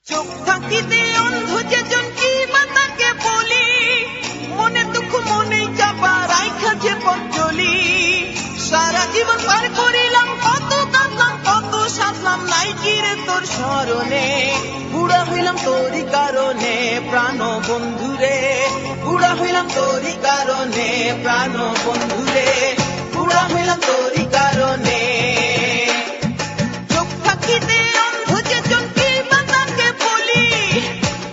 চোখ থাকিতে অন্ধ যেজন কি বা তাকে বলি, মনে দুঃখ মনে চাপা রাইখা যে পথ চলি। সারা জীবন পার করিলাম, কত কাঁদলাম কত সাজলাম, নাই কি রে তোর স্মরণে। বুড়া হইলাম তোরই কারণে প্রাণ বন্ধুরে, বুড়া হইলাম তোরই কারণে প্রাণ বন্ধুরে, বুড়া হইলাম তোরই কারণে। চোখ থাকিতে অন্ধ যেজন কি বা তাকে বলি,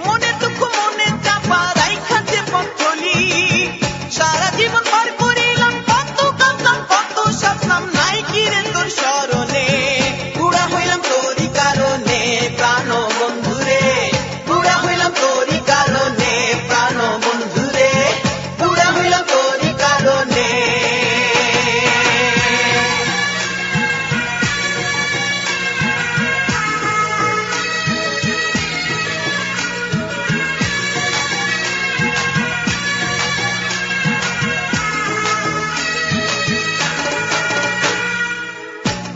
মনে দুঃখ মনে চাপা রাইখা যে পথ চলি। সারা জীবন পার করিলাম, কত কাঁদলাম কত সাজলাম, নাই কি রে তোর স্মরণে। বুড়া হইলাম তোরই কারণে প্রাণ বন্ধুরে, বুড়া হইলাম তোরই কারণে প্রাণ বন্ধুরে, বুড়া হইলাম তোরই কারণে।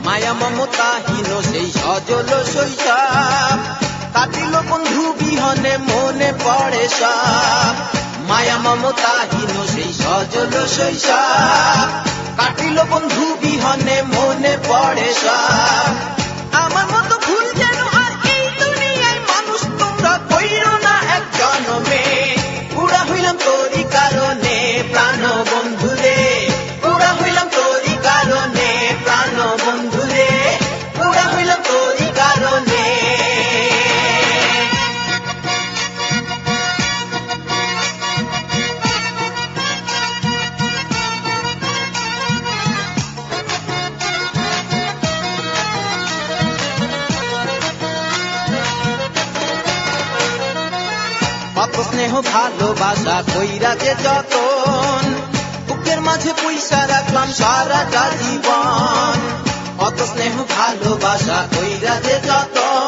মায়া মমতাহীন সেই সজল শৈশব, কাটিল বন্ধু বিহনে মনে পড়ে সব। মায়া মমতাহীন সেই সজল শৈশব, কাটিল বন্ধু বিহনে মনে পড়ে সব। আমার মতো ভুল যেন আর এই দুনিয়ায় মানুষ তোমরা কইরো না এক জনমে। বুড়া হইলাম তোরই কারণে প্রাণ বন্ধুরে, বুড়া হইলাম তোরই কারণে প্রাণ বন্ধুরে, বুড়া হইলাম তোরই কারণে। কত স্নেহ ভালোবাসা কইরা যে যতন, বুকের মাঝে পয়সা রাখলাম সারাটা জীবন। কত স্নেহ ভালোবাসা কইরা যে যতন,